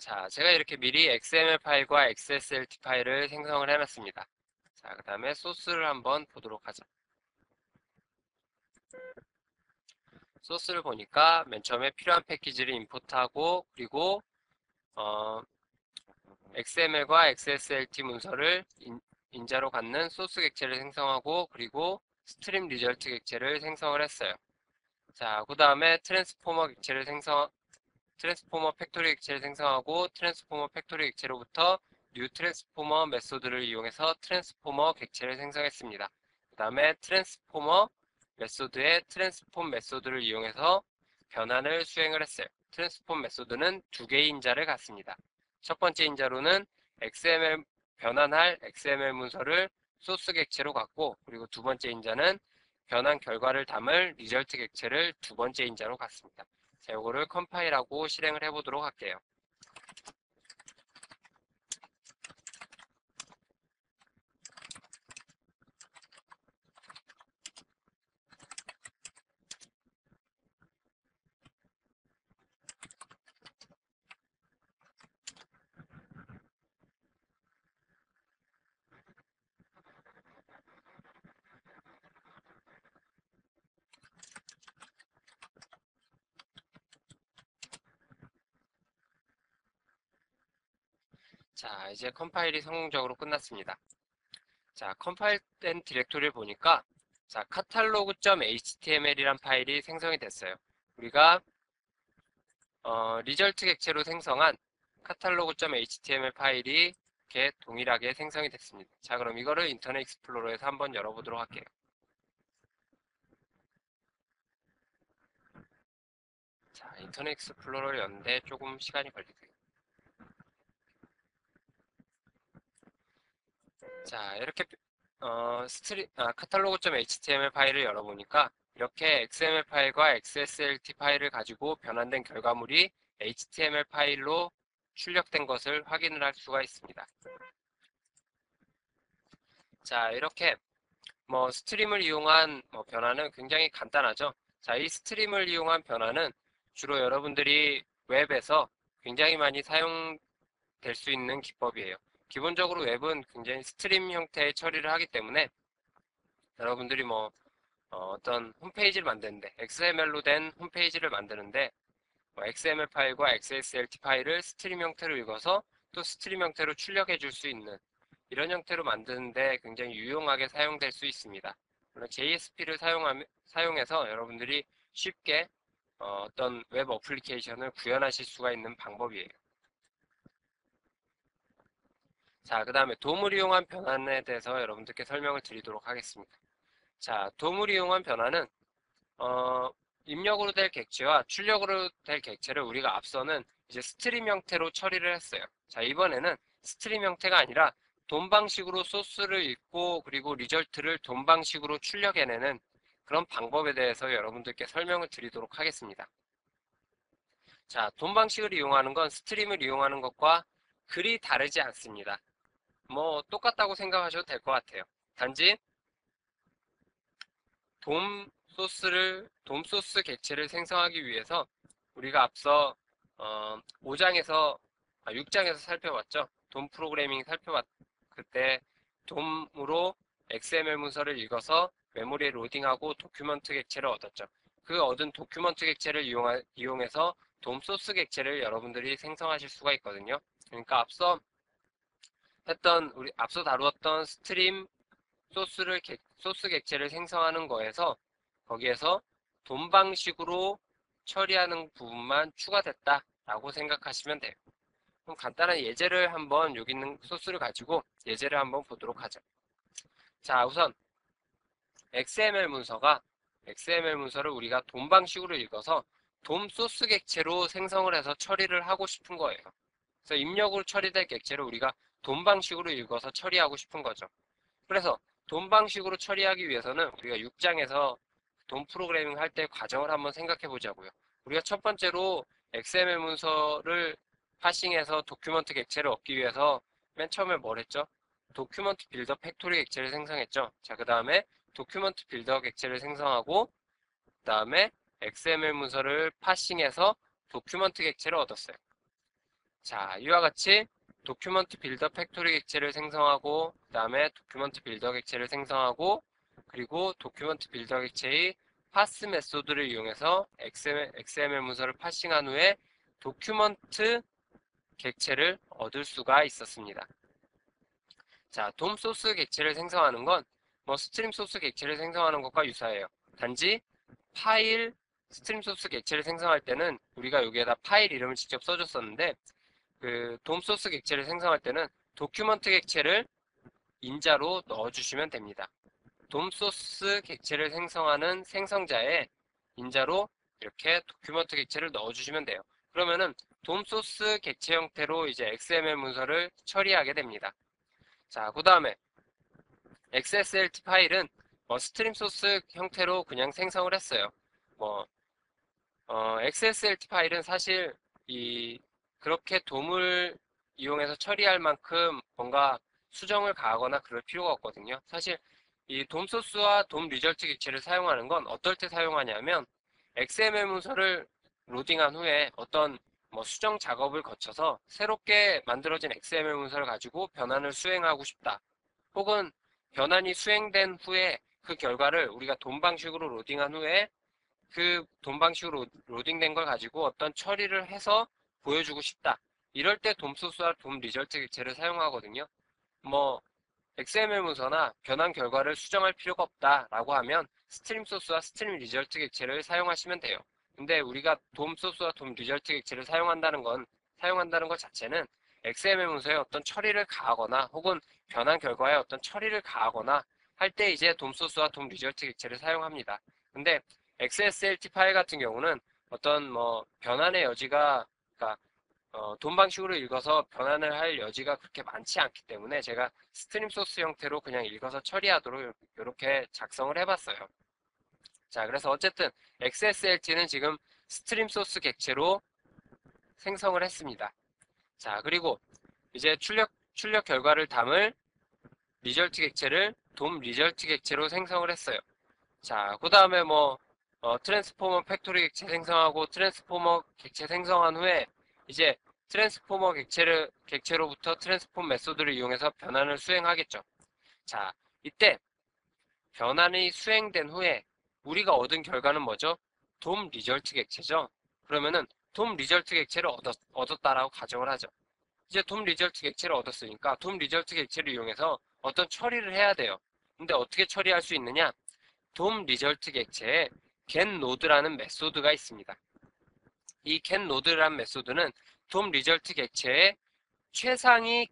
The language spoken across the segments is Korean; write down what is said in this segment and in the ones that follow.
자, 제가 이렇게 미리 XML 파일과 XSLT 파일을 생성을 해놨습니다. 자, 그 다음에 소스를 한번 보도록 하죠. 소스를 보니까 맨 처음에 필요한 패키지를 임포트하고, 그리고 XML과 XSLT 문서를 인자로 갖는 소스 객체를 생성하고, 그리고 스트림 리절트 객체를 생성을 했어요. 자, 그 다음에 트랜스포머 팩토리 객체를 생성하고, 트랜스포머 팩토리 객체로부터 뉴 트랜스포머 메소드를 이용해서 트랜스포머 객체를 생성했습니다. 그 다음에 트랜스포머 메소드의 트랜스폼 메소드를 이용해서 변환을 수행을 했어요. 트랜스폼 메소드는 두 개의 인자를 갖습니다. 첫 번째 인자로는 변환할 XML 문서를 소스 객체로 갖고, 그리고 두 번째 인자는 변환 결과를 담을 리절트 객체를 두 번째 인자로 갖습니다. 자, 이거를 컴파일하고 실행을 해보도록 할게요. 자, 이제 컴파일이 성공적으로 끝났습니다. 자, 컴파일된 디렉토리를 보니까 자, catalog.html이란 파일이 생성이 됐어요. 우리가 리절트 객체로 생성한 catalog.html 파일이 이렇게 동일하게 생성이 됐습니다. 자, 그럼 이거를 인터넷 익스플로러에서 한번 열어보도록 할게요. 자, 인터넷 익스플로러를 여는데 조금 시간이 걸리고요. 자, 이렇게 catalog.html 파일을 열어보니까 이렇게 XML 파일과 XSLT 파일을 가지고 변환된 결과물이 HTML 파일로 출력된 것을 확인을 할 수가 있습니다. 자, 이렇게 스트림을 이용한 변화는 굉장히 간단하죠. 자, 이 스트림을 이용한 변화는 주로 여러분들이 웹에서 굉장히 많이 사용될 수 있는 기법이에요. 기본적으로 웹은 굉장히 스트림 형태의 처리를 하기 때문에 여러분들이 어떤 홈페이지를 만드는데 XML로 된 홈페이지를 만드는데 XML 파일과 XSLT 파일을 스트림 형태로 읽어서 또 스트림 형태로 출력해 줄 수 있는 이런 형태로 만드는데 굉장히 유용하게 사용될 수 있습니다. 물론 JSP를 사용해서 여러분들이 쉽게 어떤 웹 어플리케이션을 구현하실 수가 있는 방법이에요. 자, 그 다음에 돔을 이용한 변환에 대해서 여러분들께 설명을 드리도록 하겠습니다. 자, 돔을 이용한 변환은 입력으로 될 객체와 출력으로 될 객체를 우리가 앞서는 이제 스트림 형태로 처리를 했어요. 자, 이번에는 스트림 형태가 아니라 돔 방식으로 소스를 읽고 그리고 리절트를 돔 방식으로 출력해내는 그런 방법에 대해서 여러분들께 설명을 드리도록 하겠습니다. 자, 돔 방식을 이용하는 건 스트림을 이용하는 것과 그리 다르지 않습니다. 똑같다고 생각하셔도 될 것 같아요. 단지 돔 소스 객체를 생성하기 위해서 우리가 앞서 6장에서 살펴봤죠. 돔 프로그래밍 그때 돔으로 XML 문서를 읽어서 메모리에 로딩하고 도큐먼트 객체를 얻었죠. 그 얻은 도큐먼트 객체를 이용해서 돔 소스 객체를 여러분들이 생성하실 수가 있거든요. 그러니까 앞서 다루었던 스트림 소스 객체를 생성하는 거기에서 돔 방식으로 처리하는 부분만 추가됐다라고 생각하시면 돼요. 그럼 간단한 예제를 한번 여기 있는 소스를 가지고 예제를 한번 보도록 하죠. 자, 우선 XML 문서를 우리가 돔 방식으로 읽어서 돔 소스 객체로 생성을 해서 처리를 하고 싶은 거예요. 그래서 입력으로 처리될 객체를 우리가 돔 방식으로 읽어서 처리하고 싶은 거죠. 그래서 돔 방식으로 처리하기 위해서는 우리가 6장에서 돔 프로그래밍 할 때 과정을 한번 생각해 보자고요. 우리가 첫 번째로 XML 문서를 파싱해서 도큐먼트 객체를 얻기 위해서 맨 처음에 뭘 했죠? 도큐먼트 빌더 팩토리 객체를 생성했죠. 자, 그 다음에 도큐먼트 빌더 객체를 생성하고 그 다음에 XML 문서를 파싱해서 도큐먼트 객체를 얻었어요. 자, 이와 같이 도큐먼트 빌더 팩토리 객체를 생성하고, 그 다음에 도큐먼트 빌더 객체를 생성하고, 그리고 도큐먼트 빌더 객체의 파스 메소드를 이용해서 XML 문서를 파싱한 후에 도큐먼트 객체를 얻을 수가 있었습니다. 자, 돔 소스 객체를 생성하는 건 뭐 스트림 소스 객체를 생성하는 것과 유사해요. 단지 파일 스트림 소스 객체를 생성할 때는 우리가 여기에다 파일 이름을 직접 써줬었는데, 그 돔 소스 객체를 생성할 때는 도큐먼트 객체를 인자로 넣어주시면 됩니다. 돔 소스 객체를 생성하는 생성자에 인자로 이렇게 도큐먼트 객체를 넣어주시면 돼요. 그러면은 돔 소스 객체 형태로 이제 XML 문서를 처리하게 됩니다. 자, 그 다음에 XSLT 파일은 스트림 소스 형태로 그냥 생성을 했어요. 뭐 XSLT 파일은 사실 그렇게 돔을 이용해서 처리할 만큼 뭔가 수정을 가하거나 그럴 필요가 없거든요. 사실 이 돔 소스와 돔 리절트 객체를 사용하는 건 어떨 때 사용하냐면 XML 문서를 로딩한 후에 어떤 뭐 수정 작업을 거쳐서 새롭게 만들어진 XML 문서를 가지고 변환을 수행하고 싶다. 혹은 변환이 수행된 후에 그 결과를 우리가 돔 방식으로 로딩한 후에 그 돔 방식으로 로딩된 걸 가지고 어떤 처리를 해서 보여주고 싶다. 이럴 때 돔 소스와 돔 리절트 객체를 사용하거든요. 뭐 XML 문서나 변환 결과를 수정할 필요가 없다라고 하면 스트림 소스와 스트림 리절트 객체를 사용하시면 돼요. 근데 우리가 돔 소스와 돔 리절트 객체를 사용한다는 것 자체는 XML 문서에 어떤 처리를 가하거나 혹은 변환 결과에 어떤 처리를 가하거나 할 때 이제 돔 소스와 돔 리절트 객체를 사용합니다. 근데 XSLT 파일 같은 경우는 어떤 뭐 변환의 여지가, 그러니까 돔 방식으로 읽어서 변환을 할 여지가 그렇게 많지 않기 때문에 제가 스트림 소스 형태로 그냥 읽어서 처리하도록 이렇게 작성을 해봤어요. 자, 그래서 어쨌든 XSLT는 지금 스트림 소스 객체로 생성을 했습니다. 자, 그리고 이제 출력 결과를 담을 리절트 객체를 돔 리절트 객체로 생성을 했어요. 자, 그 다음에 트랜스포머 팩토리 객체 생성하고 트랜스포머 객체 생성한 후에 이제 트랜스포머 객체로부터 트랜스폼 메소드를 이용해서 변환을 수행하겠죠. 자, 이때 변환이 수행된 후에 우리가 얻은 결과는 뭐죠? 돔 리절트 객체죠. 그러면은 돔 리절트 객체를 얻었다라고 가정을 하죠. 이제 돔 리절트 객체를 얻었으니까 돔 리절트 객체를 이용해서 어떤 처리를 해야 돼요. 근데 어떻게 처리할 수 있느냐? 돔 리절트 객체에 getNode라는 메소드가 있습니다. 이 getNode라는 메소드는 돔 리절트 객체의 최상위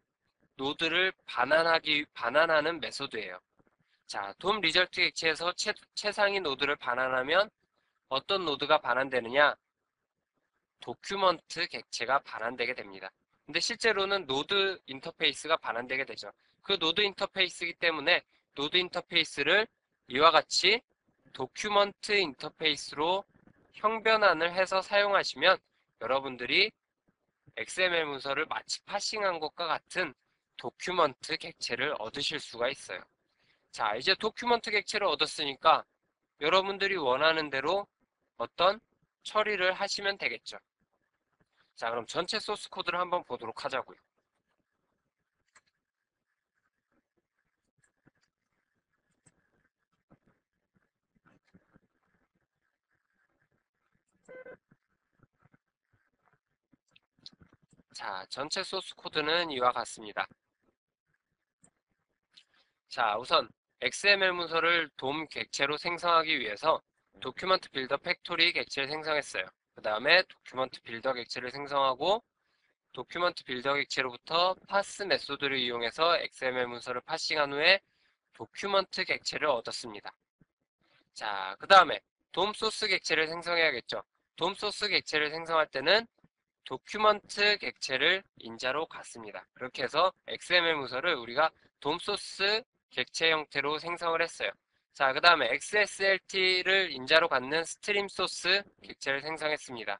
노드를 반환하는 메소드예요. 자, 돔 리절트 객체에서 최상위 노드를 반환하면 어떤 노드가 반환되느냐? 도큐먼트 객체가 반환되게 됩니다. 근데 실제로는 노드 인터페이스가 반환되게 되죠. 그 노드 인터페이스이기 때문에 노드 인터페이스를 이와 같이 도큐먼트 인터페이스로 형변환을 해서 사용하시면 여러분들이 XML 문서를 마치 파싱한 것과 같은 도큐먼트 객체를 얻으실 수가 있어요. 자, 이제 도큐먼트 객체를 얻었으니까 여러분들이 원하는 대로 어떤 처리를 하시면 되겠죠. 자, 그럼 전체 소스 코드를 한번 보도록 하자고요. 자, 전체 소스 코드는 이와 같습니다. 자, 우선 XML 문서를 돔 객체로 생성하기 위해서 도큐먼트 빌더 팩토리 객체를 생성했어요. 그 다음에 도큐먼트 빌더 객체를 생성하고 도큐먼트 빌더 객체로부터 파스 메소드를 이용해서 XML 문서를 파싱한 후에 도큐먼트 객체를 얻었습니다. 자, 그 다음에 돔 소스 객체를 생성해야겠죠. 돔 소스 객체를 생성할 때는 도큐먼트 객체를 인자로 갖습니다. 그렇게 해서 XML 문서를 우리가 돔 소스 객체 형태로 생성을 했어요. 자, 그 다음에 XSLT를 인자로 갖는 스트림 소스 객체를 생성했습니다.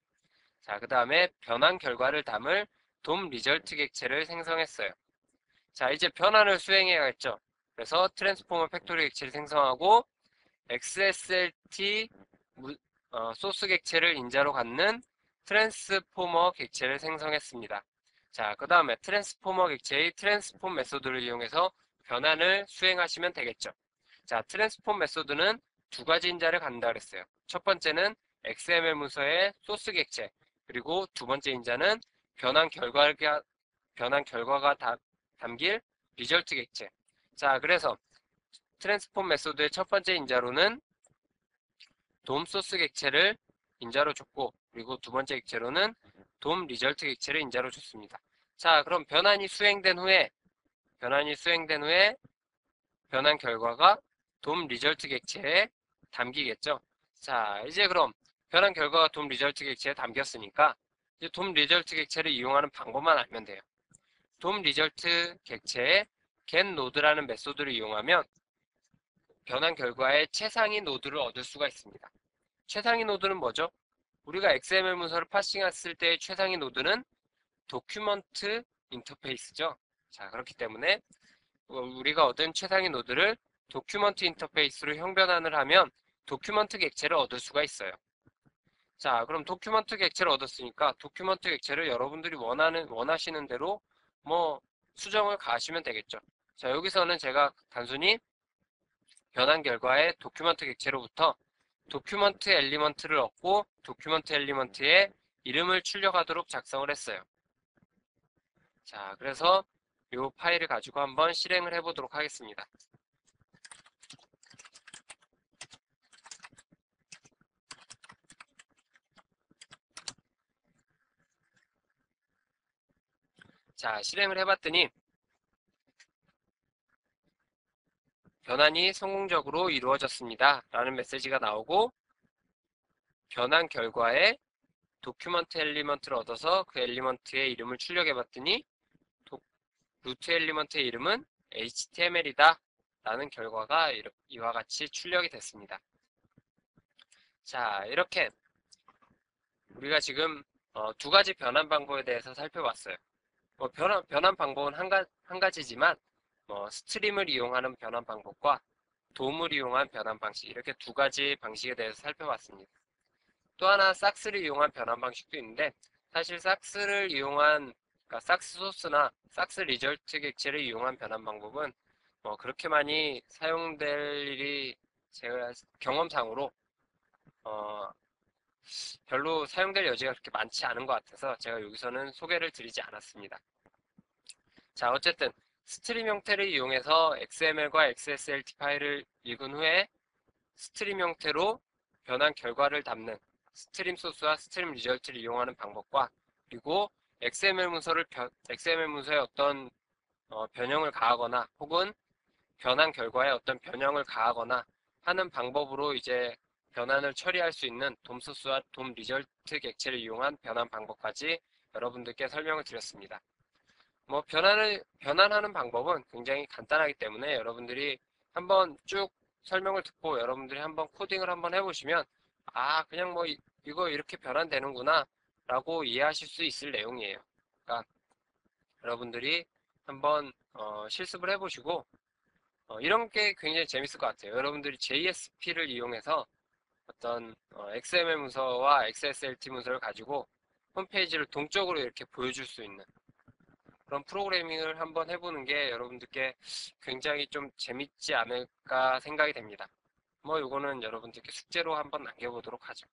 자, 그 다음에 변환 결과를 담을 돔 리절트 객체를 생성했어요. 자, 이제 변환을 수행해야겠죠. 그래서 트랜스포머 팩토리 객체를 생성하고 XSLT 소스 객체를 인자로 갖는 트랜스포머 객체를 생성했습니다. 자, 그 다음에 트랜스포머 객체의 트랜스폼 메소드를 이용해서 변환을 수행하시면 되겠죠. 자, 트랜스폼 메소드는 두 가지 인자를 갖는다 그랬어요. 첫 번째는 XML 문서의 소스 객체, 그리고 두 번째 인자는 변환 결과가 담길 리절트 객체. 자, 그래서 트랜스폼 메소드의 첫 번째 인자로는 돔 소스 객체를 인자로 줬고, 그리고 두 번째 객체로는 돔 리절트 객체를 인자로 줬습니다. 자, 그럼 변환이 수행된 후에 변환 결과가 돔 리절트 객체에 담기겠죠. 자, 이제 그럼 변환 결과가 돔 리절트 객체에 담겼으니까 이제 돔 리절트 객체를 이용하는 방법만 알면 돼요. 돔 리절트 객체에 getNode라는 메소드를 이용하면 변환 결과의 최상위 노드를 얻을 수가 있습니다. 최상위 노드는 뭐죠? 우리가 XML 문서를 파싱했을 때의 최상위 노드는 도큐먼트 인터페이스죠. 자, 그렇기 때문에 우리가 얻은 최상위 노드를 도큐먼트 인터페이스로 형변환을 하면 도큐먼트 객체를 얻을 수가 있어요. 자, 그럼 도큐먼트 객체를 얻었으니까 도큐먼트 객체를 여러분들이 원하시는 대로 수정을 가하시면 되겠죠. 자, 여기서는 제가 단순히 변환 결과의 도큐먼트 객체로부터 도큐먼트 엘리먼트를 얻고 도큐먼트 엘리먼트에 이름을 출력하도록 작성을 했어요. 자, 그래서 이 파일을 가지고 한번 실행을 해보도록 하겠습니다. 자, 실행을 해봤더니 변환이 성공적으로 이루어졌습니다 라는 메시지가 나오고, 변환 결과에 도큐먼트 엘리먼트를 얻어서 그 엘리먼트의 이름을 출력해봤더니 루트 엘리먼트의 이름은 HTML이다 라는 결과가 이와 같이 출력이 됐습니다. 자, 이렇게 우리가 지금 두 가지 변환 방법에 대해서 살펴봤어요. 변환 방법은 한 가지지만 스트림을 이용하는 변환 방법과 돔을 이용한 변환 방식, 이렇게 두 가지 방식에 대해서 살펴봤습니다. 또 하나 삭스를 이용한 변환 방식도 있는데, 사실 그러니까 삭스 소스나 삭스 리절트 객체를 이용한 변환 방법은 그렇게 많이 사용될 일이 제가 경험상으로 별로 사용될 여지가 그렇게 많지 않은 것 같아서 제가 여기서는 소개를 드리지 않았습니다. 자, 어쨌든 스트림 형태를 이용해서 XML과 XSLT 파일을 읽은 후에 스트림 형태로 변환 결과를 담는 스트림 소스와 스트림 리절트를 이용하는 방법과, 그리고 XML 문서에 어떤 변형을 가하거나 혹은 변환 결과에 어떤 변형을 가하거나 하는 방법으로 이제 변환을 처리할 수 있는 돔 소스와 돔 리절트 객체를 이용한 변환 방법까지 여러분들께 설명을 드렸습니다. 변환하는 방법은 굉장히 간단하기 때문에 여러분들이 한번 쭉 설명을 듣고 여러분들이 한번 코딩을 한번 해보시면, 그냥 이거 이렇게 변환되는구나 라고 이해하실 수 있을 내용이에요. 그러니까 여러분들이 한번 실습을 해보시고 이런 게 굉장히 재밌을 것 같아요. 여러분들이 JSP를 이용해서 어떤 XML 문서와 XSLT 문서를 가지고 홈페이지를 동적으로 이렇게 보여줄 수 있는 그런 프로그래밍을 한번 해보는 게 여러분들께 굉장히 좀 재밌지 않을까 생각이 됩니다. 이거는 여러분들께 숙제로 한번 남겨보도록 하죠.